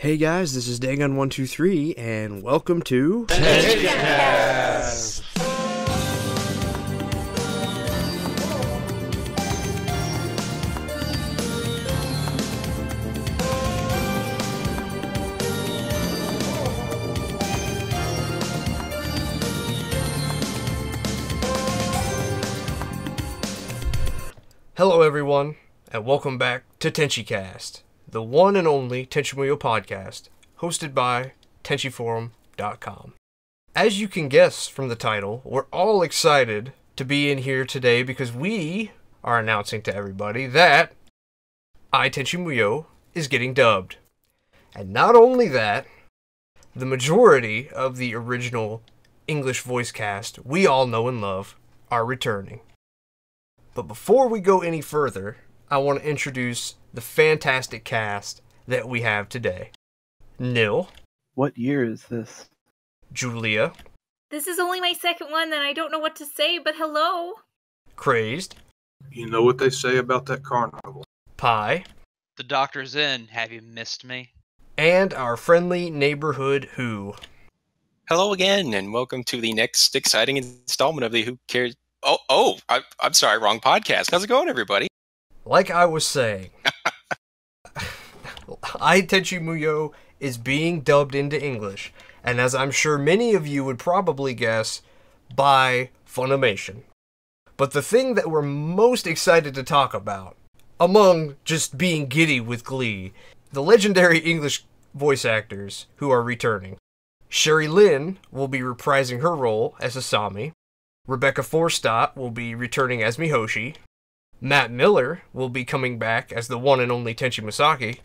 Hey guys, this is Dagon123, and welcome to Tenchicast. Hello everyone, and welcome back to Tenchicast, the one and only Tenchi podcast, hosted by TenchiForum.com. As you can guess from the title, we're all excited to be in here today because we are announcing to everybody that Tenchi Muyo is getting dubbed. And not only that, the majority of the original English voice cast we all know and love are returning. But before we go any further, I want to introduce the fantastic cast that we have today. Nil. What year is this? Julia. This is only my second one, and I don't know what to say, but hello. Crazed. You know what they say about that carnival. Pie. The doctor's in. Have you missed me? And our friendly neighborhood Who. Hello again, and welcome to the next exciting installment of the Who Cares... I'm sorry, wrong podcast. How's it going, everybody? Like I was saying, Tenchi Muyo is being dubbed into English, and as I'm sure many of you would probably guess, by Funimation. But the thing that we're most excited to talk about, among just being giddy with glee, the legendary English voice actors who are returning. Sherry Lynn will be reprising her role as Asami. Rebecca Forstadt will be returning as Mihoshi. Matt Miller will be coming back as the one and only Tenchi Masaki.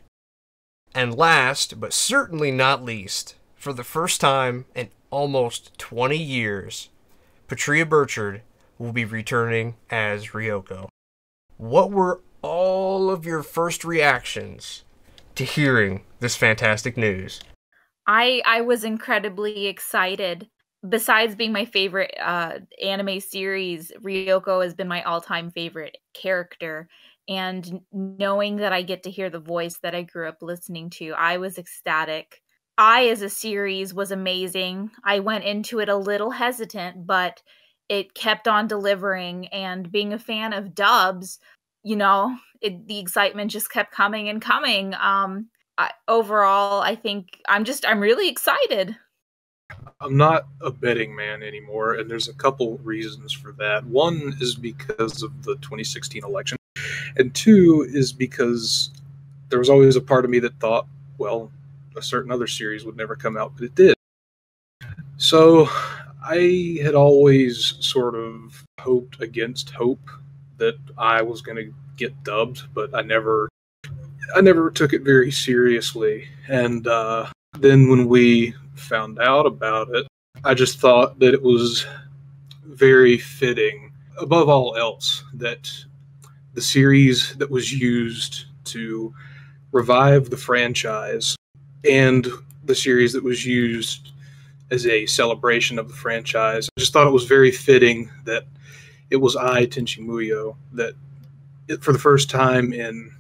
And last, but certainly not least, for the first time in almost 20 years, Patria Burchard will be returning as Ryoko. What were all of your first reactions to hearing this fantastic news? I was incredibly excited. Besides being my favorite anime series, Ryoko has been my all-time favorite character. And knowing that I get to hear the voice that I grew up listening to, I was ecstatic. As a series was amazing. I went into it a little hesitant, but it kept on delivering. And being a fan of dubs, the excitement just kept coming and coming. Overall, I think I'm really excited. I'm not a betting man anymore, and there's a couple reasons for that. One is because of the 2016 election, and two is because there was always a part of me that thought, well, a certain other series would never come out, but it did. So I had always sort of hoped against hope that I was going to get dubbed, but I never took it very seriously. And then when we found out about it, I just thought that it was very fitting, above all else, that the series that was used to revive the franchise and the series that was used as a celebration of the franchise, I just thought it was very fitting that it was Tenchi Muyo, that for the first time in,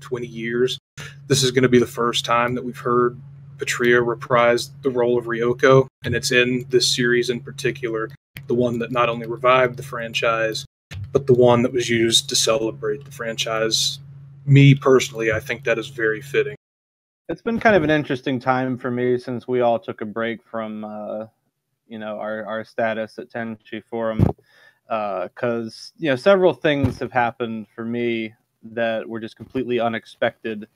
20 years, this is going to be the first time that we've heard Patria reprised the role of Ryoko, and it's in this series in particular, the one that not only revived the franchise, but the one that was used to celebrate the franchise. Me, personally, I think that is very fitting. It's been kind of an interesting time for me since we all took a break from, our status at Tenchi Forum, because, several things have happened for me that were just completely unexpected.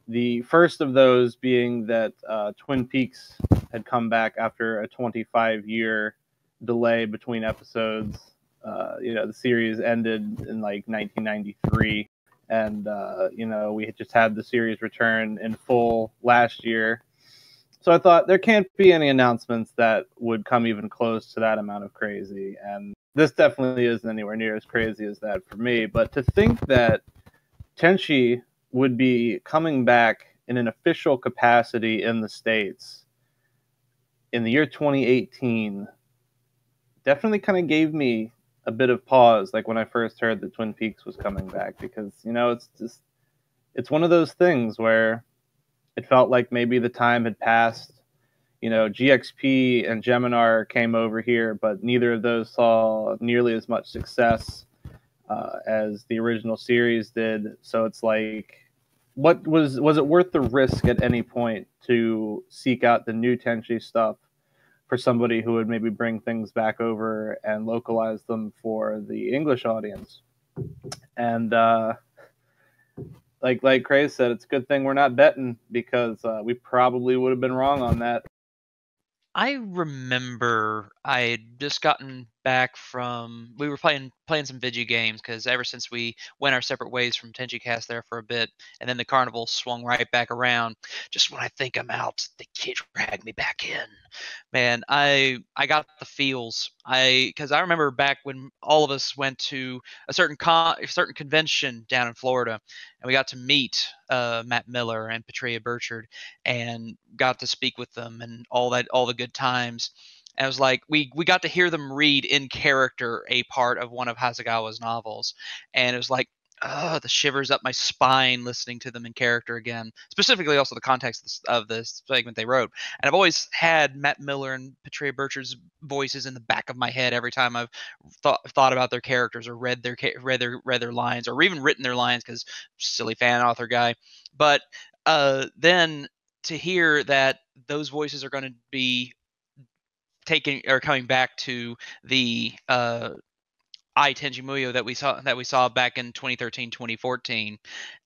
The first of those being that Twin Peaks had come back after a 25-year delay between episodes. The series ended in 1993, and we had just had the series return in full last year. So I thought there can't be any announcements that would come even close to that amount of crazy, and this definitely isn't anywhere near as crazy as that for me. But to think that Tenchi would be coming back in an official capacity in the States in the year 2018 definitely kind of gave me a bit of pause, when I first heard that Twin Peaks was coming back, because, it's one of those things where it felt like maybe the time had passed. GXP and Geminar came over here, but neither of those saw nearly as much success as the original series did. So it's like, what was it worth the risk at any point to seek out the new Tenchi stuff for somebody who would maybe bring things back over and localize them for the English audience? And like Craze said, it's a good thing we're not betting, because we probably would have been wrong on that. I remember I had just gotten back from, we were playing some video games, because ever since we went our separate ways from Tenchicast there for a bit, and then the carnival swung right back around. Just when I think I'm out, the kid dragged me back in. Man, I got the feels. Because I remember back when all of us went to a certain convention down in Florida, and we got to meet Matt Miller and Patria Burchard, and got to speak with them and all the good times. And it was like we got to hear them read in character a part of one of Hasegawa's novels, and it was like, the shivers up my spine listening to them in character again. Specifically, also the context of this segment they wrote. And I've always had Matt Miller and Patria Burchard's voices in the back of my head every time I've thought about their characters, or read their lines, or even written their lines, because silly fan author guy. But then to hear that those voices are going to be coming back to the Tenchi Muyo that we saw back in 2013, 2014,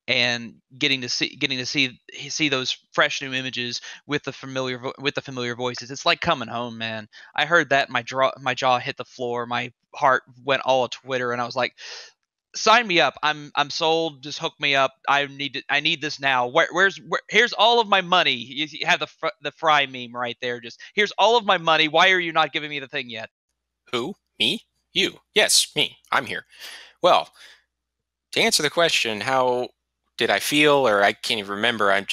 and getting to see those fresh new images with the familiar voices. It's like coming home, man. I heard that, my jaw hit the floor, my heart went all Twitter, and I was like, sign me up. I'm sold. Just hook me up. I need this now. Here's all of my money. You have the Fry meme right there. Just, here's all of my money. Why are you not giving me the thing yet? Who? Me? You? Yes, me. I'm here. Well, to answer the question, how did I feel? Or I can't even remember. I'm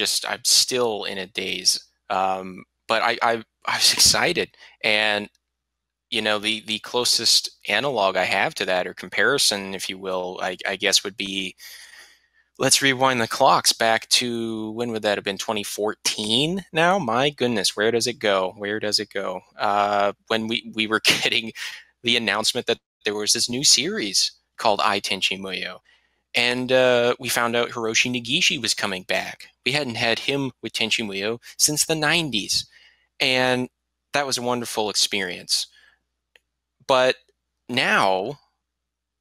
still in a daze. But I was excited, and the closest analog I have to that, or comparison, if you will, I guess would be, let's rewind the clocks back to, when would that have been? 2014 now? My goodness, where does it go? When we were getting the announcement that there was this new series called Tenchi Muyo. And we found out Hiroshi Negishi was coming back. We hadn't had him with Tenchi Muyo since the 90s. And that was a wonderful experience. But now,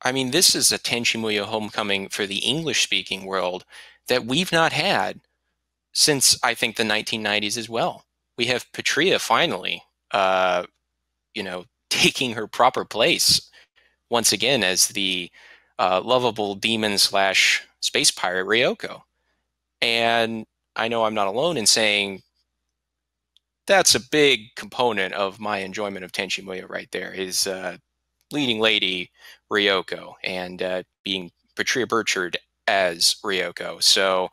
I mean, this is a Tenchi Muyo homecoming for the English-speaking world that we've not had since, I think, the 1990s as well. We have Patria finally, taking her proper place once again as the lovable demon / space pirate Ryoko. And I know I'm not alone in saying that's a big component of my enjoyment of Tenchi Muyo right there, is leading lady Ryoko, and being Patria Burchard as Ryoko. So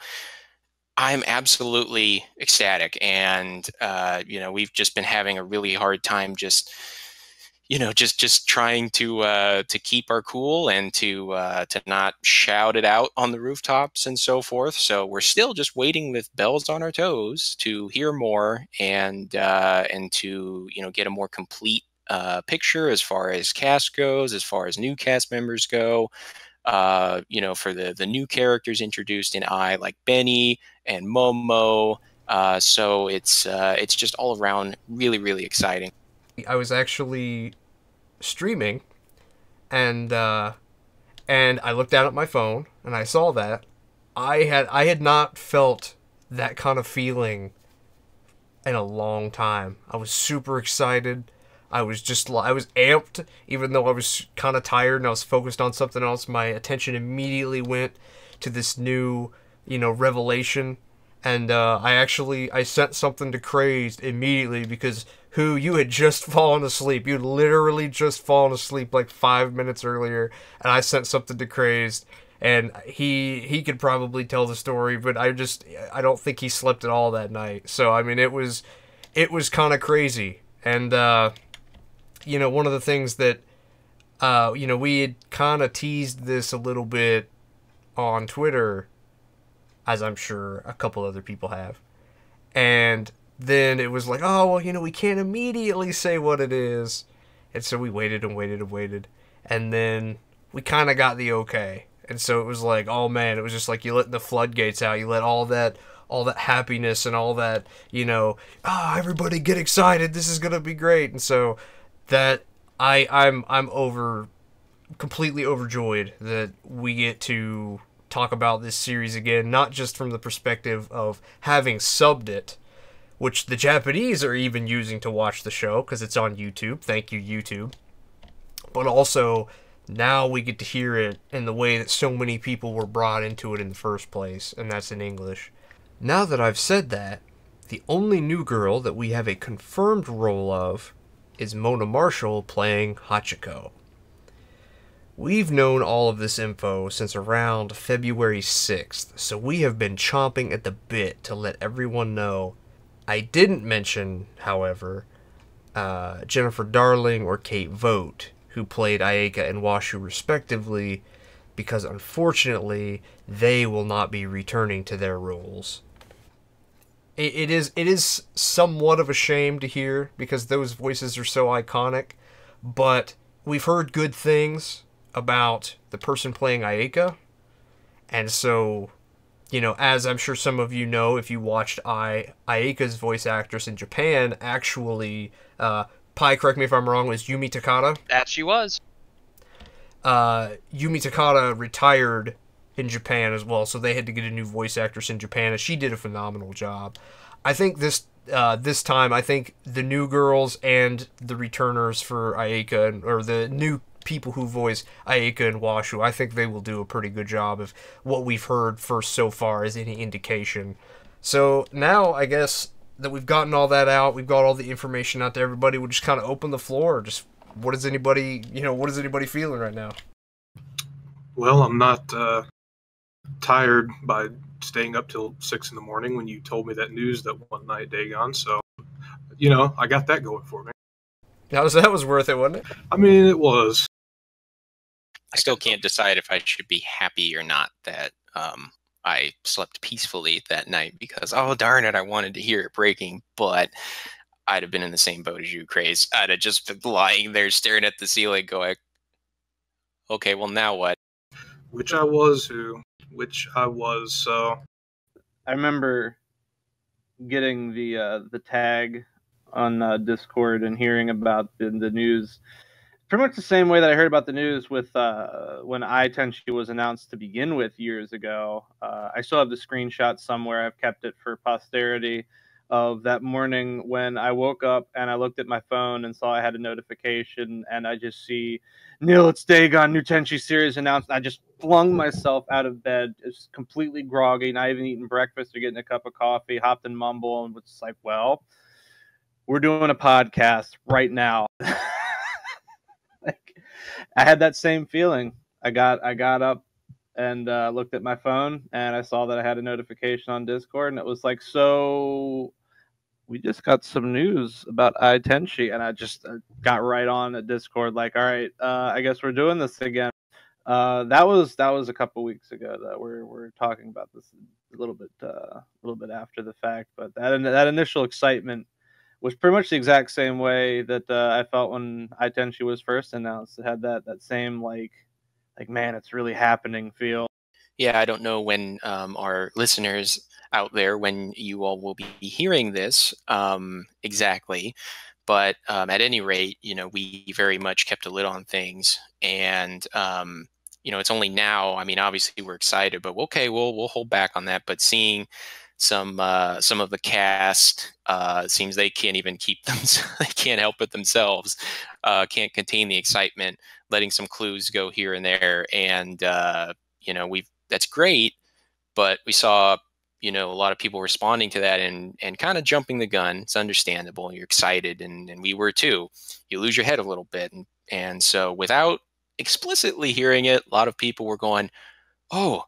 I'm absolutely ecstatic, and we've just been having a really hard time just trying to keep our cool, and to not shout it out on the rooftops and so forth. So we're still just waiting with bells on our toes to hear more, and to get a more complete picture as far as cast goes, as far as new cast members go. For the new characters introduced in like Benny and Momo. So it's just all around really, really exciting. I was actually streaming, and I looked down at my phone, and I saw that I had not felt that kind of feeling in a long time. I was super excited. I was amped, even though I was kind of tired and I was focused on something else. My attention immediately went to this new, revelation. And I sent something to Crazed immediately, because you had just fallen asleep. You'd literally just fallen asleep like 5 minutes earlier, and I sent something to Crazed, and he could probably tell the story, but I don't think he slept at all that night. So I mean, it was kind of crazy. And one of the things that we had kind of teased this a little bit on Twitter, as I'm sure a couple other people have, And then it was like, oh, well, we can't immediately say what it is. And so we waited and waited and waited. And then we kind of got the okay. And so it was like, oh man, it was just like you let the floodgates out. You let all that happiness and all that, everybody get excited. This is going to be great. And so that I'm completely overjoyed that we get to talk about this series again, not just from the perspective of having subbed it, which the Japanese are even using to watch the show because it's on YouTube. Thank you, YouTube. But also, now we get to hear it in the way that so many people were brought into it in the first place, and that's in English. Now that I've said that, the only new girl that we have a confirmed role of is Mona Marshall playing Hachiko. We've known all of this info since around February 6th, so we have been chomping at the bit to let everyone know. I didn't mention, however, Jennifer Darling or Kate Vogt, who played Ayeka and Washu respectively, because unfortunately, they will not be returning to their roles. It is somewhat of a shame to hear, because those voices are so iconic, but we've heard good things about the person playing Ayeka, and so, as I'm sure some of you know, if you watched Ayeka's voice actress in Japan, actually, Pi, correct me if I'm wrong, was Yumi Takada. That she was. Yumi Takada retired in Japan as well, so they had to get a new voice actress in Japan, and she did a phenomenal job. I think this time, I think the new girls and the returners for Ayeka, or the new people who voice Ayeka and Washu, I think they will do a pretty good job if what we've heard first so far is any indication. So now, I guess that we've gotten all that out, we've got all the information out to everybody, we'll just kind of open the floor. Just what is anybody feeling right now? Well, I'm not tired by staying up till 6 in the morning when you told me that news that one night, Dagon. So, I got that going for me. That was worth it, wasn't it? I mean, it was. I still can't decide if I should be happy or not that I slept peacefully that night because, oh, darn it, I wanted to hear it breaking, but I'd have been in the same boat as you, Craze. I'd have just been lying there staring at the ceiling going, okay, well, now what? Which I was, so. I remember getting the tag on Discord and hearing about the news pretty much the same way that I heard about the news with when Tenchi was announced to begin with years ago. I still have the screenshot somewhere. I've kept it for posterity of that morning when I woke up and I looked at my phone and saw I had a notification, and I just see Neil, it's Dagon, new Tenchi series announced. I just flung myself out of bed, just completely groggy, not even eating breakfast or getting a cup of coffee, hopped in Mumble and was just like, well, we're doing a podcast right now. Like, I had that same feeling. I got up and looked at my phone, and I saw that I had a notification on Discord, and it was like, so we just got some news about Tenchi, and I just got right on at Discord, like, all right, I guess we're doing this again. That was a couple weeks ago that we're talking about this a little bit after the fact, but that initial excitement was pretty much the exact same way that I felt when Tenchi was first announced. It had that same like man, it's really happening feel. Yeah, I don't know when our listeners out there, when you all will be hearing this exactly, but at any rate, we very much kept a lid on things, and it's only now. I mean, obviously we're excited, but okay, we'll hold back on that. But seeing some of the cast, seems they can't even keep them. They can't help it themselves. Can't contain the excitement. Letting some clues go here and there, and that's great. But we saw a lot of people responding to that and kind of jumping the gun. It's understandable. You're excited, and we were too. You lose your head a little bit, and so without explicitly hearing it, a lot of people were going, "Oh,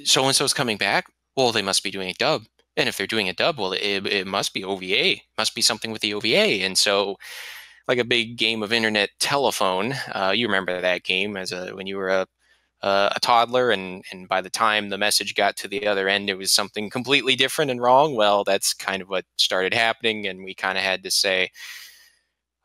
so and so's coming back. Well, they must be doing a dub. And if they're doing a dub, well, it must be OVA. Must be something with the OVA." And so, like a big game of internet telephone, you remember that game when you were a toddler, and by the time the message got to the other end, it was something completely different and wrong. Well, that's kind of what started happening, and we kind of had to say,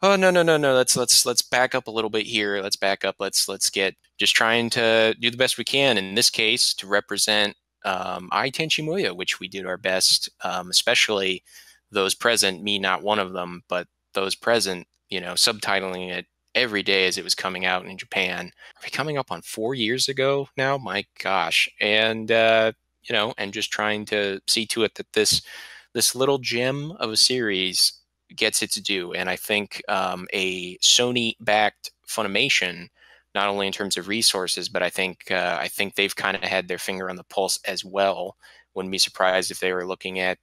oh, no, no, no, no, let's back up a little bit here. Let's back up. Let's get just trying to do the best we can in this case to represent I Tenchi Muyo, which we did our best, especially those present, me not one of them, but those present, subtitling it every day as it was coming out in Japan. Are we coming up on 4 years ago now? My gosh. And and just trying to see to it that this little gem of a series gets its due. And I think a Sony-backed Funimation, not only in terms of resources, but I think they've kind of had their finger on the pulse as well. Wouldn't be surprised if they were looking at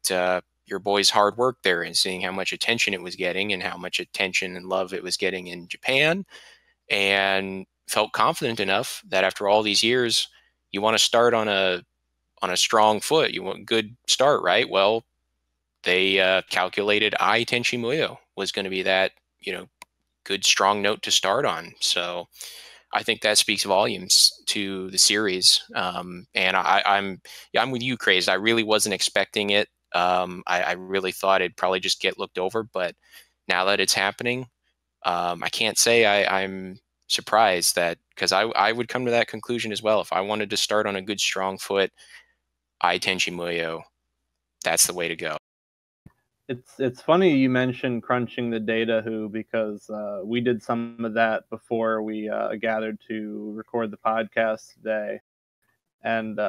your boy's hard work there and seeing how much attention it was getting and how much attention and love it was getting in Japan, and felt confident enough that after all these years, you want to start on a strong foot. You want a good start, right? Well, they calculated I Tenchi Muyo was going to be that, good strong note to start on. So I think that speaks volumes to the series. And I'm with you, Crazed. I really wasn't expecting it. I really thought it'd probably just get looked over, but now that it's happening, I can't say I'm surprised that, because I would come to that conclusion as well. If I wanted to start on a good strong foot, I Tenchi Muyo, that's the way to go. It's funny you mentioned crunching the data, because we did some of that before we gathered to record the podcast today, and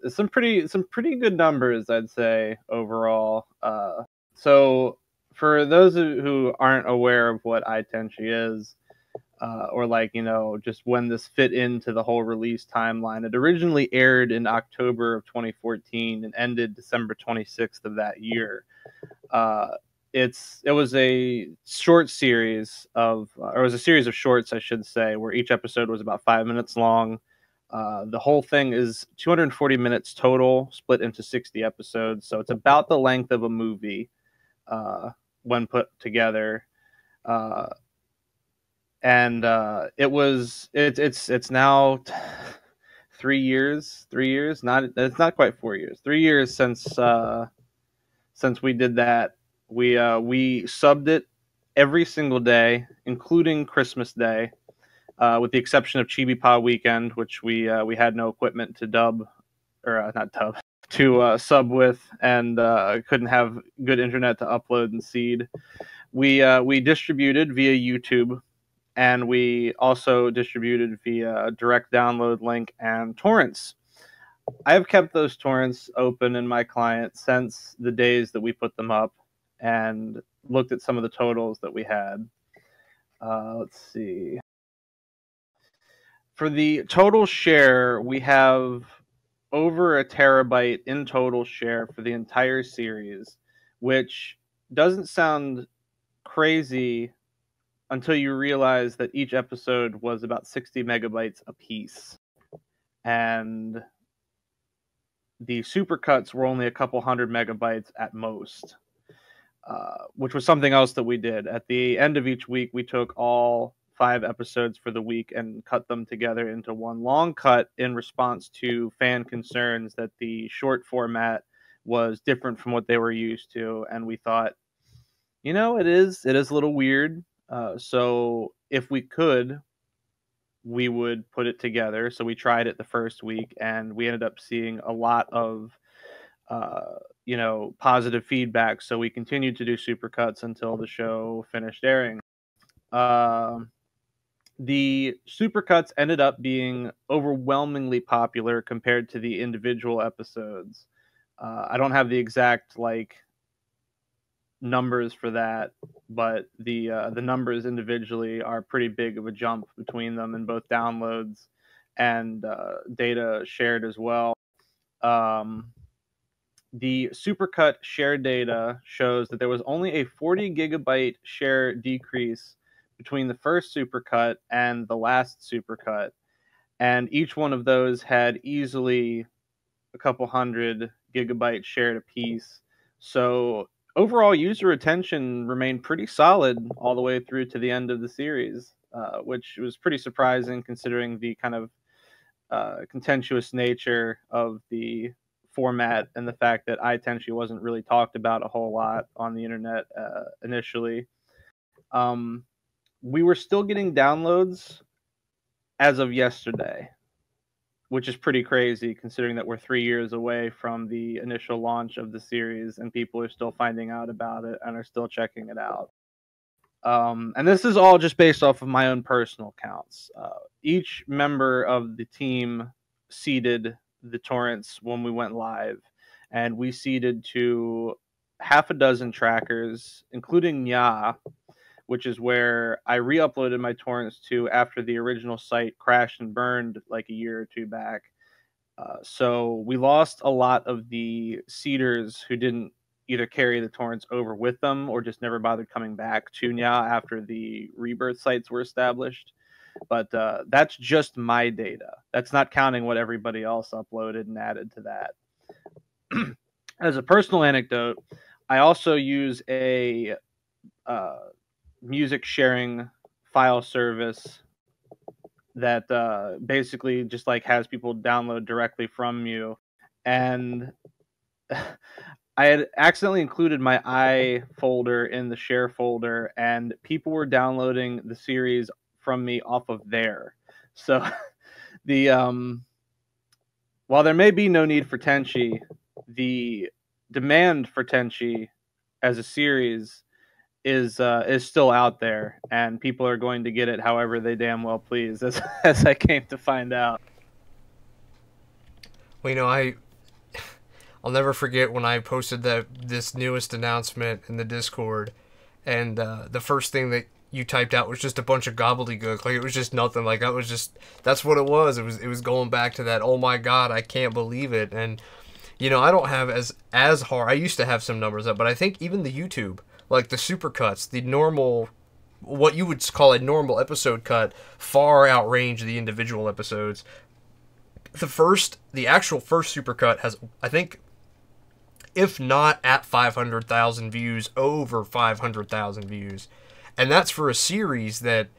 some pretty good numbers, I'd say, overall. So for those who aren't aware of what iTenchi is, or just when this fit into the whole release timeline, it originally aired in October of 2014 and ended December 26th of that year. It was a short series or it was a series of shorts, I should say, where each episode was about 5 minutes long. The whole thing is 240 minutes total, split into 60 episodes. So it's about the length of a movie when put together. It's now 3 years. It's not quite 4 years. 3 years since we did that. We subbed it every single day, including Christmas Day, with the exception of Chibi-Pa weekend, which we had no equipment to sub with, and couldn't have good internet to upload and seed. We distributed via YouTube, and we also distributed via direct download link and torrents. I have kept those torrents open in my client since the days that we put them up, and looked at some of the totals that we had. Let's see. For the total share, we have over a terabyte in total share for the entire series, which doesn't sound crazy until you realize that each episode was about 60 megabytes apiece. And the supercuts were only a couple hundred megabytes at most, which was something else that we did. At the end of each week, we took all 5 episodes for the week and cut them together into one long cut in response to fan concerns that the short format was different from what they were used to. And we thought, it is a little weird. So if we could, we would put it together. So we tried it the first week, and we ended up seeing a lot of positive feedback. So we continued to do supercuts until the show finished airing. The supercuts ended up being overwhelmingly popular compared to the individual episodes. I don't have the exact numbers for that, but the numbers individually are pretty big of a jump between them in both downloads and data shared as well. The supercut share data shows that there was only a 40 gigabyte share decrease between the first supercut and the last supercut, and each one of those had easily a couple hundred gigabytes shared apiece. So overall user retention remained pretty solid all the way through to the end of the series, which was pretty surprising considering the kind of contentious nature of the format and the fact that Tenchi wasn't really talked about a whole lot on the internet initially. We were still getting downloads as of yesterday, which is pretty crazy considering that we're 3 years away from the initial launch of the series and people are still finding out about it and are still checking it out. And this is all just based off of my own personal counts. Each member of the team seeded the torrents when we went live, and we seeded to half a dozen trackers, including Nya, which is where I re-uploaded my torrents to after the original site crashed and burned like a year or two back. So we lost a lot of the seeders who didn't either carry the torrents over with them or just never bothered coming back to Nya after the rebirth sites were established. But that's just my data. That's not counting what everybody else uploaded and added to that. As a personal anecdote, I also use a music sharing file service that basically just like has people download directly from you. And I had accidentally included my I folder in the share folder, and people were downloading the series from me off of there. So the while there may be no need for Tenchi, the demand for Tenchi as a series is still out there, and people are going to get it however they damn well please, as I came to find out. Well, I'll never forget when I posted this newest announcement in the Discord, and the first thing that you typed out was just a bunch of gobbledygook. Like, it was just nothing. Like, that's what it was. It was going back to that, oh my god, I can't believe it. And I don't have as hard. I used to have some numbers up, but I think even the YouTube, like the supercuts, the normal, what you would call a normal episode cut, far outrange the individual episodes. The actual first supercut has, I think, if not at 500,000 views, over 500,000 views. And that's for a series that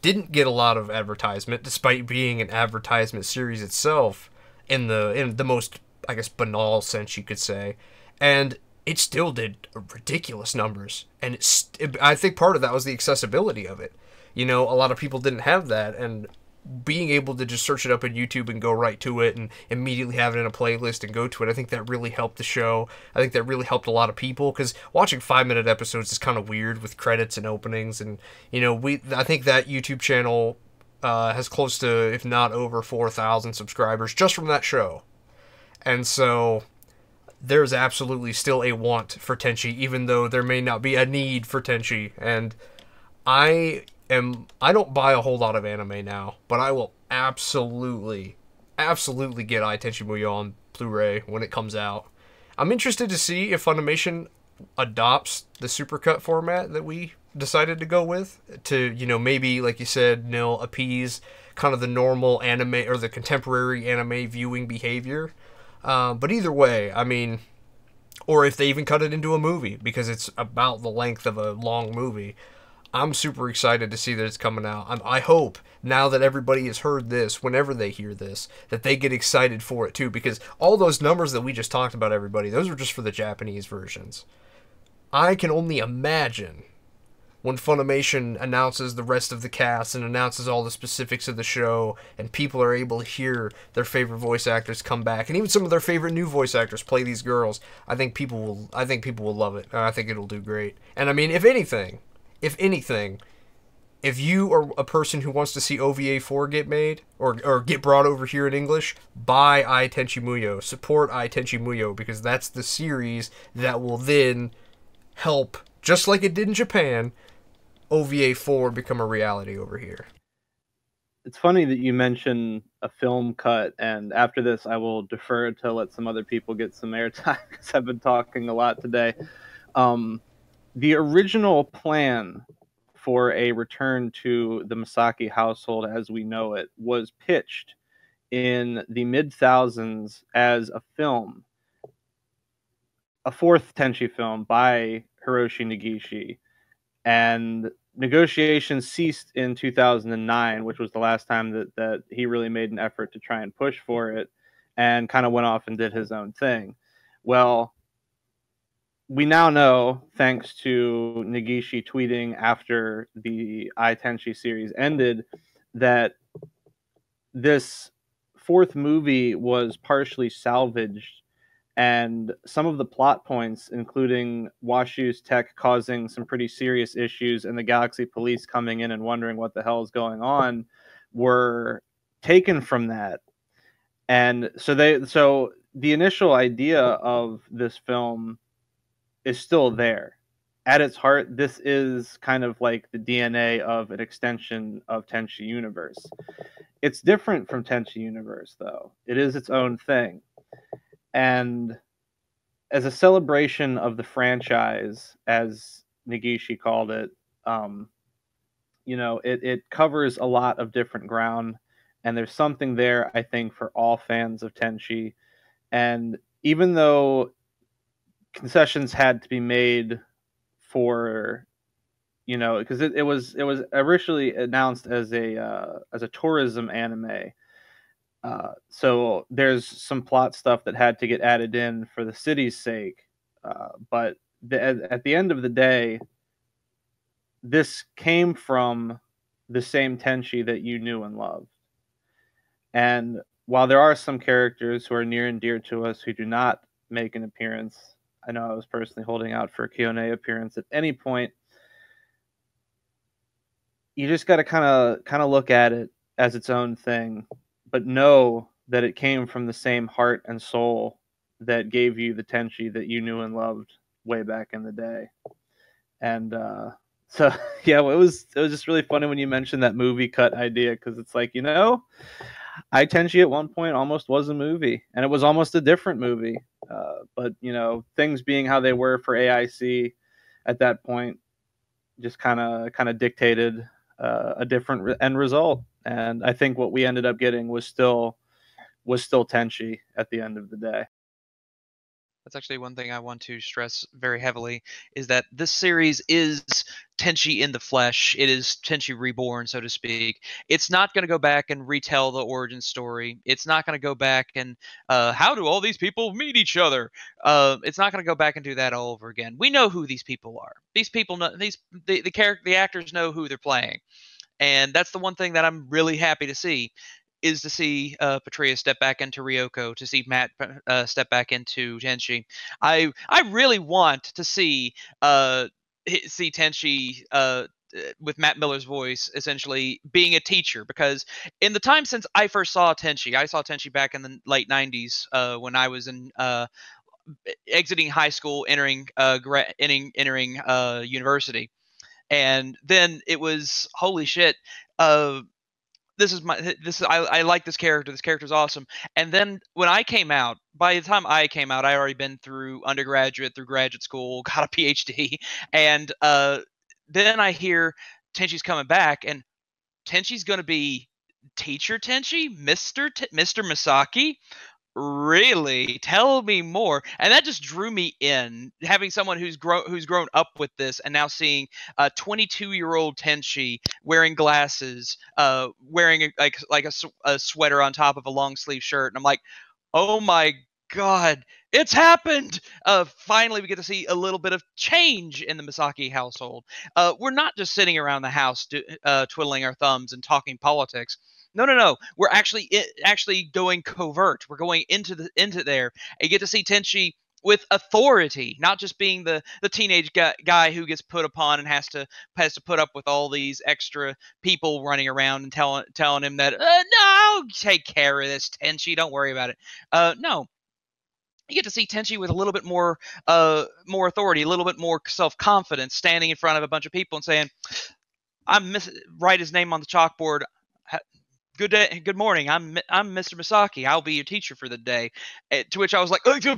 didn't get a lot of advertisement, despite being an advertisement series itself in the most, I guess, banal sense you could say. And it still did ridiculous numbers. And I think part of that was the accessibility of it. A lot of people didn't have that, and being able to just search it up on YouTube and go right to it and immediately have it in a playlist and go to it, I think that really helped the show. I think that really helped a lot of people, because watching 5-minute episodes is kind of weird with credits and openings, and I think that YouTube channel has close to, if not over 4,000 subscribers just from that show. And so there's absolutely still a want for Tenchi, even though there may not be a need for Tenchi. And I don't buy a whole lot of anime now, but I will absolutely get Tenchi Muyo on Blu-ray when it comes out. I'm interested to see if Funimation adopts the supercut format that we decided to go with to, maybe, like you said, appease kind of the normal anime or the contemporary anime viewing behavior. But either way, I mean, or if they even cut it into a movie, because it's about the length of a long movie. I'm super excited to see that it's coming out. I hope, now that everybody has heard this, whenever they hear this, that they get excited for it too, because all those numbers that we just talked about, everybody, those were just for the Japanese versions. I can only imagine when Funimation announces the rest of the cast and announces all the specifics of the show, and people are able to hear their favorite voice actors come back, and even some of their favorite new voice actors play these girls. I think people will love it. I think it'll do great. And I mean, if anything, if you are a person who wants to see OVA 4 get made, or get brought over here in English, buy Tenchi Muyo. Support Tenchi Muyo, because that's the series that will then help, just like it did in Japan, OVA 4 become a reality over here. It's funny that you mention a film cut, and after this I will defer to let some other people get some airtime, because I've been talking a lot today. The original plan for a return to the Masaki household as we know it was pitched in the mid-thousands as a film, a fourth Tenchi film by Hiroshi Negishi. And negotiations ceased in 2009, which was the last time that he really made an effort to try and push for it, and kind of went off and did his own thing. Well, we now know, thanks to Negishi tweeting after the Tenchi series ended, that this fourth movie was partially salvaged, and some of the plot points, including Washu's tech causing some pretty serious issues and the Galaxy Police coming in and wondering what the hell is going on, were taken from that. And so the initial idea of this film is still there. At its heart, this is kind of like the DNA of an extension of Tenchi Universe. It's different from Tenchi Universe, though. It is its own thing. And as a celebration of the franchise, as Negishi called it, it covers a lot of different ground. And there's something there, I think, for all fans of Tenchi. And even though concessions had to be made for, because it was originally announced as a tourism anime, so there's some plot stuff that had to get added in for the city's sake, but at the end of the day, this came from the same Tenchi that you knew and loved. And while there are some characters who are near and dear to us who do not make an appearance, I know I was personally holding out for a Q&A appearance at any point, you just got to kind of look at it as its own thing, but know that it came from the same heart and soul that gave you the Tenchi that you knew and loved way back in the day. And so yeah, it was just really funny when you mentioned that movie cut idea, because it's like, Tenchi at one point almost was a movie, and it was almost a different movie. But things being how they were for AIC at that point just kind of dictated a different end result. And I think what we ended up getting was still Tenchi at the end of the day. That's actually one thing I want to stress very heavily, is that this series is Tenchi in the flesh. It is Tenchi reborn, so to speak. It's not going to go back and retell the origin story. It's not going to go back and how do all these people meet each other? It's not going to go back and do that all over again. We know who these people are. These people know, the actors know who they're playing. And that's the one thing that I'm really happy to see, is to see Patria step back into Ryoko, to see Matt step back into Tenchi. I really want to see Tenchi with Matt Miller's voice essentially being a teacher, because in the time since I first saw Tenchi, I saw Tenchi back in the late 90s when I was in exiting high school, entering university. And then it was, holy shit, I like this character. This character's awesome. And then when I came out, by the time I came out, I already been through undergraduate, through graduate school, got a PhD, and then I hear Tenchi's coming back, and Tenchi's going to be Teacher Tenchi, Mr. Misaki. Really? Tell me more. And that just drew me in, having someone who's grown up with this, and now seeing a 22-year-old Tenchi wearing glasses, wearing a sweater on top of a long sleeve shirt, and I'm like, oh my god, it's happened! Finally, we get to see a little bit of change in the Misaki household. We're not just sitting around the house twiddling our thumbs and talking politics. No. We're actually going covert. We're going into there. And you get to see Tenchi with authority, not just being the teenage guy who gets put upon and has to put up with all these extra people running around and telling him that no, take care of this, Tenchi, don't worry about it. No. You get to see Tenchi with a little bit more authority, a little bit more self-confidence, standing in front of a bunch of people and saying, write his name on the chalkboard. Good day, good morning. I'm Mr. Misaki. I'll be your teacher for the day. To which I was like, okay.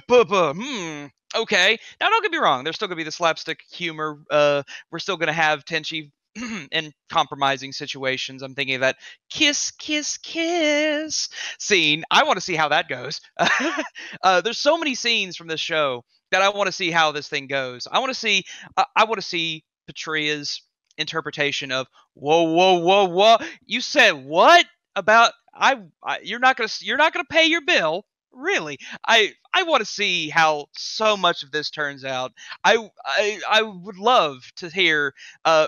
Now, don't get me wrong. There's still gonna be the slapstick humor. We're still gonna have Tenchi in compromising situations. I'm thinking of that kiss, kiss, kiss scene. I want to see how that goes. There's so many scenes from this show that I want to see how this thing goes. I want to see Patria's interpretation of whoa. You said what about you're not gonna pay your bill? Really? I want to see how so much of this turns out. I would love to hear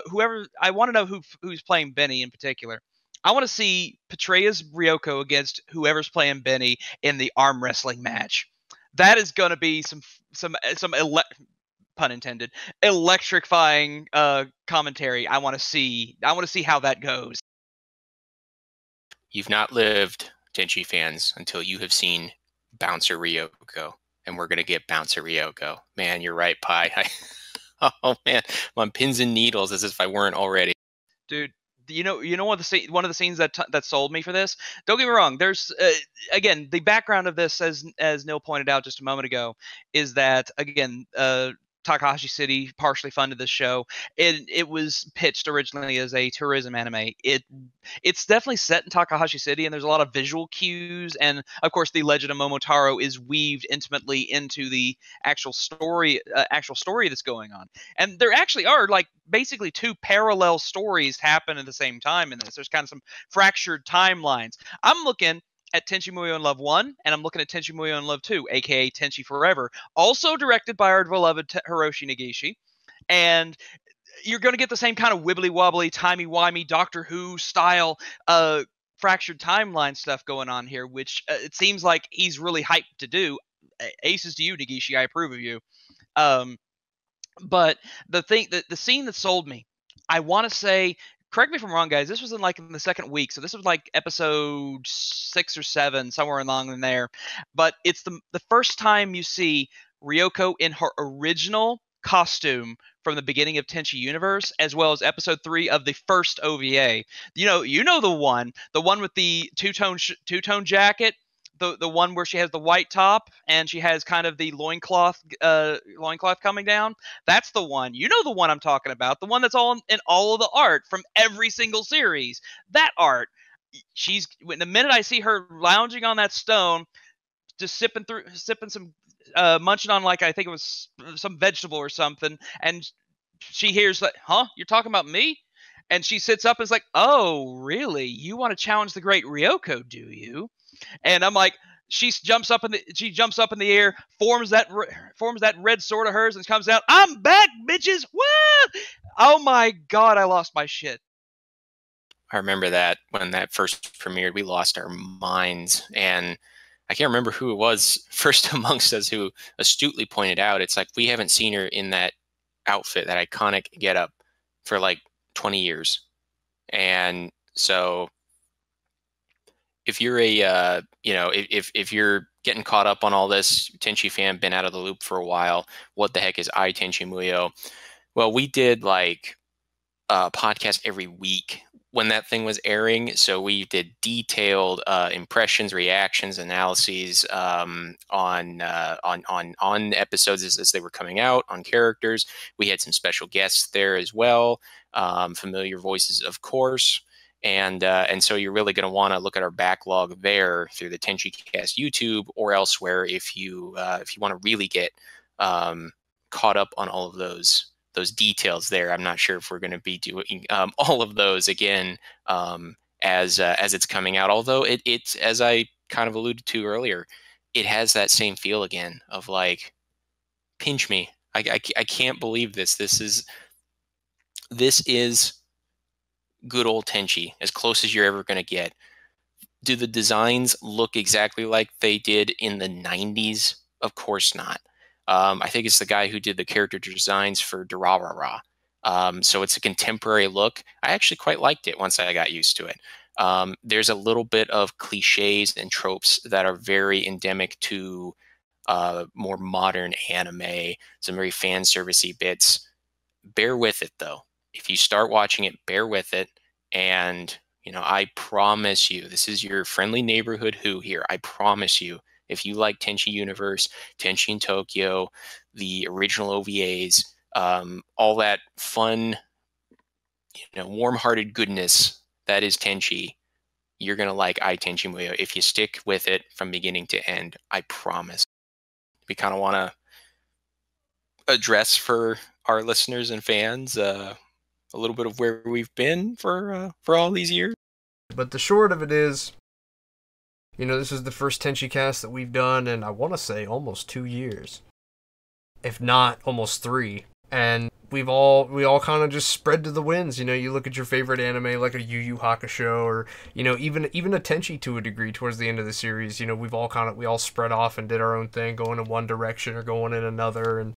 whoever. I want to know who's playing Benny in particular. I want to see Petreya's Ryoko against whoever's playing Benny in the arm wrestling match. That is going to be some pun intended, electrifying commentary. I want to see how that goes. You've not lived, Tenchi fans, until you have seen Bouncer Ryoko, and we're gonna get Bouncer Ryoko. Man, you're right, Pi. Oh man, I'm on pins and needles as if I weren't already. Dude, you know one of the scenes that sold me for this. Don't get me wrong. There's again, the background of this, as Neil pointed out just a moment ago, is that again, Takahashi City partially funded this show. It was pitched originally as a tourism anime. It's definitely set in Takahashi City, and there's a lot of visual cues, and of course, the legend of Momotaro is weaved intimately into the actual story that's going on. And there actually are like basically two parallel stories happen at the same time in this. There's kind of some fractured timelines. I'm looking at Tenchi Muyo in Love 1, and I'm looking at Tenchi Muyo in Love 2, aka Tenchi Forever, also directed by our beloved Hiroshi Negishi. And you're going to get the same kind of wibbly-wobbly, timey-wimey, Doctor Who style fractured timeline stuff going on here, which it seems like he's really hyped to do. Aces to you, Negishi. I approve of you. But the scene that sold me, I want to say, correct me if I'm wrong, guys, this was in the second week, so this was like episode 6 or 7, somewhere along in there. But it's the first time you see Ryoko in her original costume from the beginning of Tenchi Universe, as well as episode 3 of the first OVA. You know the one with the two-tone jacket. The one where she has the white top and she has kind of the loincloth coming down. That's the one. You know the one I'm talking about. The one that's all in all of the art from every single series. That art. The minute I see her lounging on that stone, just sipping some munching on, like, I think it was some vegetable or something, and she hears that, huh? You're talking about me? And she sits up and is like, oh, really? You want to challenge the great Ryoko, do you? And I'm like, she jumps up in the air, forms that red sword of hers, and comes out. I'm back, bitches! Woo! Oh my god, I lost my shit. I remember that when that first premiered, we lost our minds, and I can't remember who it was first amongst us who astutely pointed out, it's like, we haven't seen her in that outfit, that iconic getup, for like 20 years. And so if you're if you're getting caught up on all this, Tenchi fan, been out of the loop for a while, what the heck is Tenchi Muyo? Well, we did like a podcast every week when that thing was airing. So we did detailed impressions, reactions, analyses on episodes as they were coming out, on characters. We had some special guests there as well, familiar voices, of course. And so you're really going to want to look at our backlog there through the Tenchicast YouTube or elsewhere if you want to really get caught up on all of those details there. I'm not sure if we're going to be doing all of those again as it's coming out. Although it's, as I kind of alluded to earlier, it has that same feel again of like, pinch me. I can't believe this. This is good old Tenchi, as close as you're ever going to get. Do the designs look exactly like they did in the 90s? Of course not. I think it's the guy who did the character designs for Durarara. So it's a contemporary look. I actually quite liked it once I got used to it. There's a little bit of cliches and tropes that are very endemic to more modern anime, some very fan servicey bits. Bear with it, though. If you start watching it, bear with it. And, I promise you, this is your friendly neighborhood Who here. I promise you, if you like Tenchi Universe, Tenchi in Tokyo, the original OVAs, all that fun, warm-hearted goodness that is Tenchi, you're going to like Tenchi Muyo if you stick with it from beginning to end. I promise. We kind of want to address for our listeners and fans, a little bit of where we've been for all these years. But the short of it is, this is the first Tenchicast that we've done in, I want to say, almost 2 years. If not, almost 3. And we all kind of just spread to the winds. You look at your favorite anime like a Yu Yu Hakusho, or even a Tenchi to a degree towards the end of the series. We all spread off and did our own thing, going in one direction or going in another. And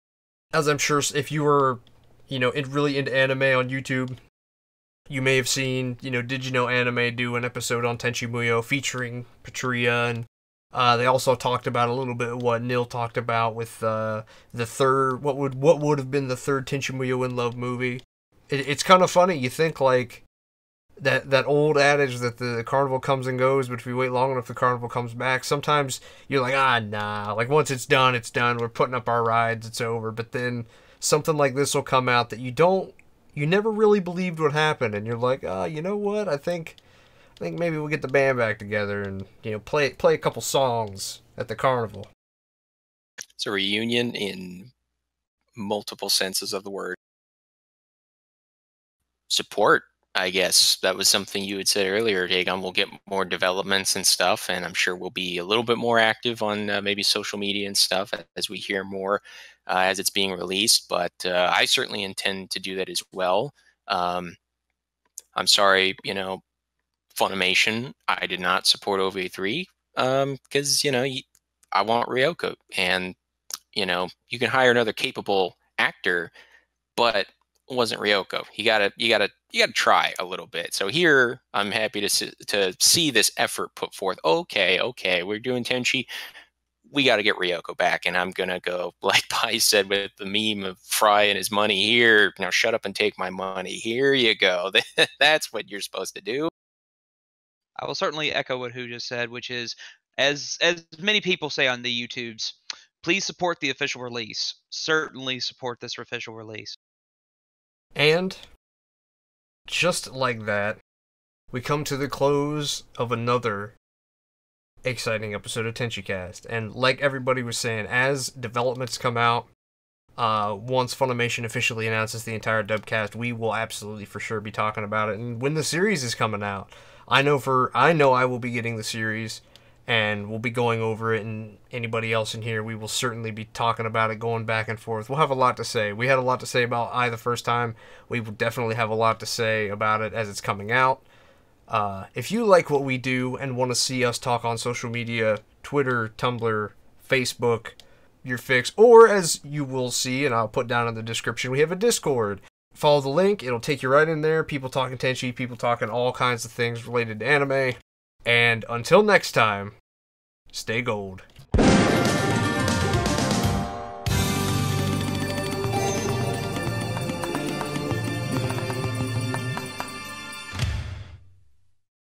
as I'm sure if you were really into anime on YouTube, you may have seen Did You Know Anime do an episode on Tenchi Muyo featuring Patria, and they also talked about a little bit of what Neil talked about with the third, what would have been the third Tenchi Muyo in Love movie. It's kind of funny. You think like that old adage that the carnival comes and goes, but if you wait long enough, the carnival comes back. Sometimes you're like, nah, like once it's done, it's done. We're putting up our rides, it's over. But then something like this will come out that you never really believed would happen, and you're like, you know what? I think maybe we'll get the band back together and play a couple songs at the carnival. It's a reunion in multiple senses of the word. Support, I guess that was something you had said earlier, Dagon. We'll get more developments and stuff, and I'm sure we'll be a little bit more active on maybe social media and stuff as we hear more as it's being released. But I certainly intend to do that as well. I'm sorry, Funimation, I did not support OVA3 because I want Ryoko, and you can hire another capable actor, but it wasn't Ryoko. You gotta try a little bit. So here I'm happy to see this effort put forth. Okay, we're doing Tenchi. We got to get Ryoko back, and I'm gonna go like Pai said with the meme of Fry and his money here. Now shut up and take my money. Here you go. That's what you're supposed to do. I will certainly echo what Who just said, which is, as many people say on the YouTubes, please support the official release. Certainly support this official release. And just like that, we come to the close of another exciting episode of Tenchicast. And like everybody was saying, as developments come out, once Funimation officially announces the entire dubcast, we will absolutely for sure be talking about it. And when the series is coming out, I know I will be getting the series, and we'll be going over it, and anybody else in here, we will certainly be talking about it, going back and forth. We'll have a lot to say. We had a lot to say about I the first time. We will definitely have a lot to say about it as it's coming out. If you like what we do and want to see us talk on social media, Twitter, Tumblr, Facebook, your fix, or as you will see, and I'll put down in the description, we have a Discord. Follow the link, it'll take you right in there. People talking Tenchi, people talking all kinds of things related to anime. And until next time, stay gold.